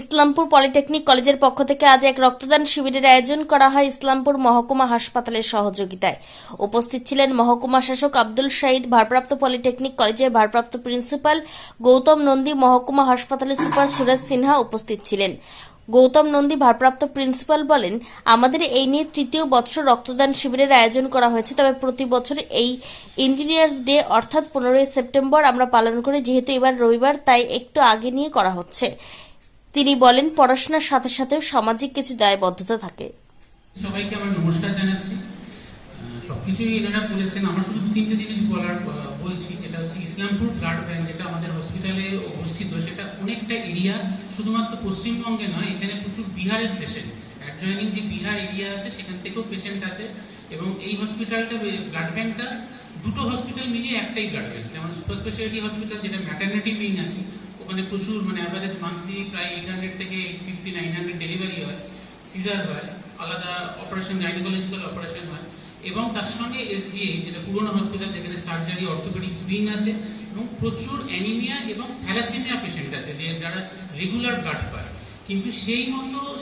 Islampur polytechnic কলেজের পক্ষ থেকে আজ এক রক্তদান শিবিরের আয়োজন করা হয় ইসলামপুর মহকুমা হাসপাতালের সহযোগিতায়। উপস্থিত ছিলেন মহকুমা শাসক আব্দুল শাহিদ, ভারপ্রাপ্ত পলিটেকনিক কলেজের ভারপ্রাপ্ত প্রিন্সিপাল গৌতম নন্দী, মহকুমা হাসপাতালের সুপার সুরজ সিনহা উপস্থিত ছিলেন। গৌতম নন্দী ভারপ্রাপ্ত প্রিন্সিপাল বলেন, আমাদের এই নিয়ে তৃতীয় বছর রক্তদান শিবিরের আয়োজন করা হয়েছে। তবে প্রতি বছর এই ইঞ্জিনিয়ার্স ডে অর্থাৎ 15ই সেপ্টেম্বর আমরা পালন করি, যেহেতু এবার রবিবার তাই একটু আগে নিয়ে করা হচ্ছে। তিনি বলেন, পড়াশোনার সাথে সাথেও সামাজিক কিছু দায়বদ্ধতা থাকে। সবাইকে আমার নমস্কার জানাচ্ছি। সবকিছুই এনারা বলেছেন, আমার শুধু তিনটে জিনিস বলছি। যেটা হচ্ছে ইসলামপুর ব্লাড ব্যাংক, যেটা আমাদের হসপিটালে অবস্থিত, সেটা অনেকটা এরিয়া, শুধুমাত্র পশ্চিমবঙ্গে নয়, এখানে প্রচুর বিহারের পেশেন্ট, অ্যাডজয়নিং যে বিহার এরিয়া আছে সেখান থেকেও পেশেন্ট আসে। এবং এই হসপিটালটা, ব্লাড ব্যাংকটা দুটো হসপিটাল মিলিয়ে একটাই ব্লাড ব্যাংক। যেমন সুপার স্পেশালিটি হসপিটাল, যেটা ম্যাটারনিটি উইং আছে, ওখানে প্রচুর অ্যাভারেজ মান্থলি প্রায় 800 থেকে 850 900 ডেলিভারি হয়, সিজার হয়, আলাদা অপারেশন, গাইনোকোলজিক্যাল অপারেশন হয়। এবং তার সঙ্গে এসডিএ, যেটা পুরোনো হসপিটাল, যেখানে সার্জারি, অর্থোপেডিক্স উইং আছে, এবং প্রচুর অ্যানিমিয়া এবং থ্যালাসেমিয়া পেশেন্ট আছে, যে যারা রেগুলার ব্লাড পায়। কিন্তু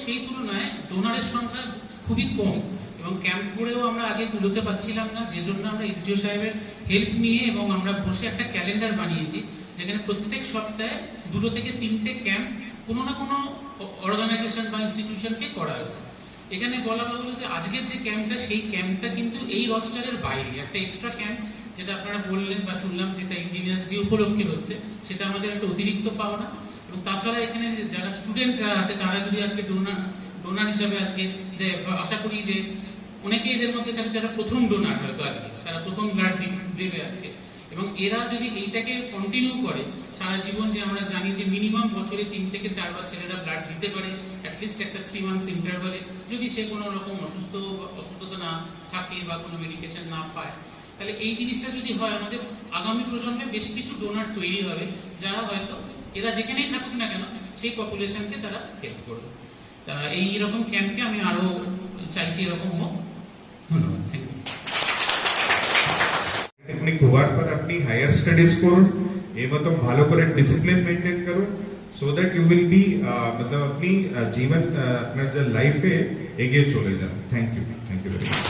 সেই তুলনায় ডোনারের সংখ্যা খুবই কম, এবং ক্যাম্প করেও আমরা আগে তুলতে পারছিলাম না, যে জন্য আমরা এসডিও সাহেবের হেল্প নিয়ে এবং আমরা বসে একটা ক্যালেন্ডার বানিয়েছি, যেখানে প্রত্যেক সপ্তাহে 2 থেকে 3টে ক্যাম্প কোনো না কোনো অর্গানাইজেশন বা ইনস্টিটিউশনকে করা হয়েছে। এখানে বলা হলো যে আজকের যে ক্যাম্পটা, সেই ক্যাম্পটা কিন্তু এই রস্টারের বাইরে একটা এক্সট্রা ক্যাম্প, যেটা আপনারা বললেন বা শুনলাম, যেটা ইঞ্জিনিয়ার্স ডে উপলক্ষে হচ্ছে, সেটা আমাদের একটা অতিরিক্ত পাওনা। এবং তাছাড়া এখানে যারা স্টুডেন্টরা আছে, তারা যদি আজকে ডোনার হিসাবে আজকে আশা করি যে অনেকে এদের মধ্যে থাকে যারা প্রথম ডোনার, হয়তো আজকে তারা প্রথম ব্লাড দেবে আজকে। এবং এরা যদি এইটাকে কন্টিনিউ করে সারা জীবন, যে আমরা জানি যে মিনিমাম বছরে 3 থেকে 4 বার ছেলেরা ব্লাড দিতে পারে, অ্যাটলিস্ট একটা 3 মান্থস ইন্টারভালে, যদি সে কোনো রকম অসুস্থতা না থাকে বা কোনো মেডিকেশন না পায়, তাহলে এই জিনিসটা যদি হয়, আমাদের আগামী প্রজন্মে বেশ কিছু ডোনার তৈরি হবে, যারা হয়তো এরা যেখানেই থাকুক না কেন সেই পপুলেশনকে তারা হেল্প করবে। তা এইরকম ক্যাম্পে আমি আরো চাইছি এরকম হোক। ধন্যবাদ। Thank you. টেকনিক হওয়ার পর আপনি হায়ার স্টাডিজ করুন, এরকম ভালো করে ডিসিপ্লিন মেনটেন করুন, so that you will be मतलब अपनी जीवन আপনার যে লাইফে এগিয়ে চলে যান। Thank you very much.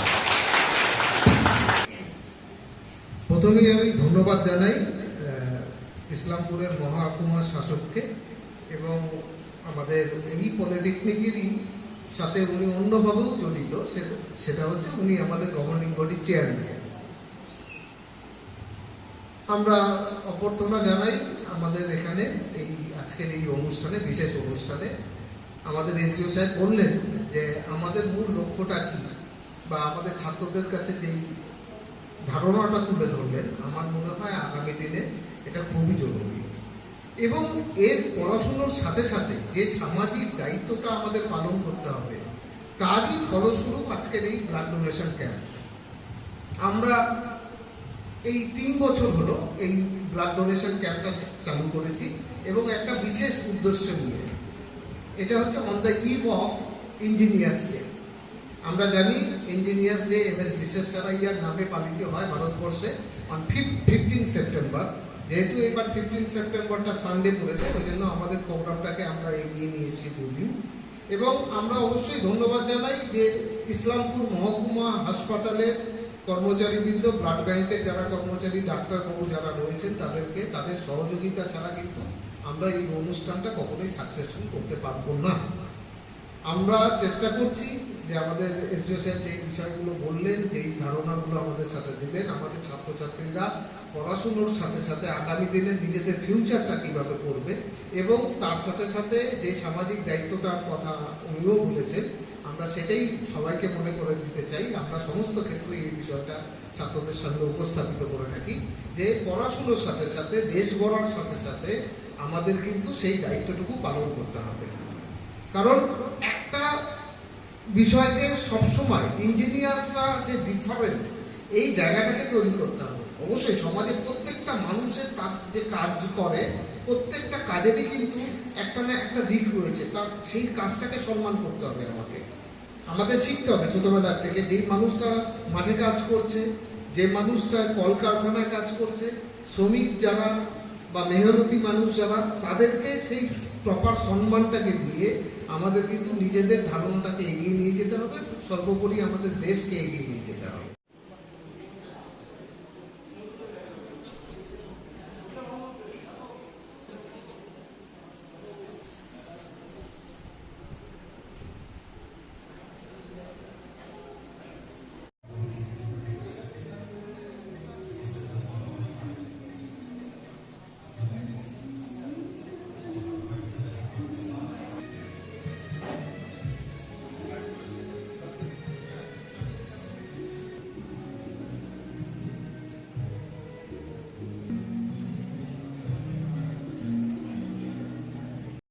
প্রথমেই আমি ধন্যবাদ জানাই ইসলামপুরের মহকুমা শাসককে, এবং আমাদের এই পলিটেকনিকেরই সাথে উনি অন্যভাবেও জড়িত, সেটা হচ্ছে উনি আমাদের গভর্নিং বডি চেয়ারম্যান। আমরা অভ্যর্থনা জানাই আমাদের এখানে এই আজকের এই অনুষ্ঠানে, বিশেষ অনুষ্ঠানে। আমাদের এসডিও সাহেব বললেন যে আমাদের মূল লক্ষ্যটা কি, বা আমাদের ছাত্রদের কাছে যেই ধারণাটা তুলে ধরলেন, আমার মনে হয় আগামী দিনে এটা খুবই জরুরি। এবং এর পড়াশুনোর সাথে সাথে যে সামাজিক দায়িত্বটা আমাদের পালন করতে হবে, তারই ফলস্বরূপ আজকের এই ব্লাড ডোনেশন ক্যাম্প। আমরা এই 3 বছর হলো এই ব্লাড ডোনেশন ক্যাম্পটা চালু করেছি, এবং একটা বিশেষ উদ্দেশ্য নিয়ে। এটা হচ্ছে on the eve of engineers day. আমরা জানি ইঞ্জিনিয়ার্স ডে MS বিশ্বেশ্বরাইয়ার নামে পালিত হয় ভারতবর্ষে অন 15 সেপ্টেম্বর। যেহেতু এবার 15 সেপ্টেম্বরটা সানডে পড়েছে, ওই জন্য আমাদের প্রোগ্রামটাকে আমরা এগিয়ে নিয়ে এসেছি 2 দিন। এবং আমরা অবশ্যই ধন্যবাদ জানাই যে ইসলামপুর মহকুমা হাসপাতালের কর্মচারীবৃন্দ, ব্লাড ব্যাংকের যারা কর্মচারী, ডাক্তারবাবু যারা রয়েছেন, তাদেরকে, তাদের সহযোগিতা ছাড়া কিন্তু আমরা এই অনুষ্ঠানটা কখনোই সাকসেসফুল করতে পারবো না। আমরা চেষ্টা করছি যে আমাদের এসডিও সাহেব যে বিষয়গুলো বললেন, যেই ধারণাগুলো আমাদের সাথে দিলেন, আমাদের ছাত্রছাত্রীরা পড়াশুনোর সাথে সাথে আগামী দিনে নিজেদের ফিউচারটা কীভাবে করবে, এবং তার সাথে সাথে যে সামাজিক দায়িত্বটার কথা উনিও বলেছেন, আমরা সেটাই সবাইকে মনে করে দিতে চাই। আমরা সমস্ত ক্ষেত্রে এই বিষয়টা ছাত্রদের সামনে উপস্থাপিত করে থাকি যে পড়াশুনোর সাথে সাথে, দেশ গড়ার সাথে সাথে আমাদের কিন্তু সেই দায়িত্বটুকু পালন করতে হবে। কারণ একটা বিষয়কে সবসময় ইঞ্জিনিয়ার্সরা যে ডিফারেন্ট, এই জায়গাটাকে তৈরি করতে হবে। অবশ্যই সমাজের প্রত্যেকটা মানুষের তার যে কাজ করে, প্রত্যেকটা কাজেরই কিন্তু একটা না একটা দিক রয়েছে, তার সেই কাজটাকে সম্মান করতে হবে। আমাদের শিখতে হবে ছোটবেলার থেকে, যেই মানুষটা মাঠে কাজ করছে, যে মানুষটা কলকারখানায় কাজ করছে, শ্রমিক যারা বা মেহনতি মানুষ যারা, তাদেরকে সেই প্রপার সম্মানটাকে দিয়ে আমাদের কিন্তু নিজেদের ধারণাটাকে এগিয়ে নিয়ে যেতে হবে, সর্বোপরি আমাদের দেশকে এগিয়ে নিয়ে যেতে হবে।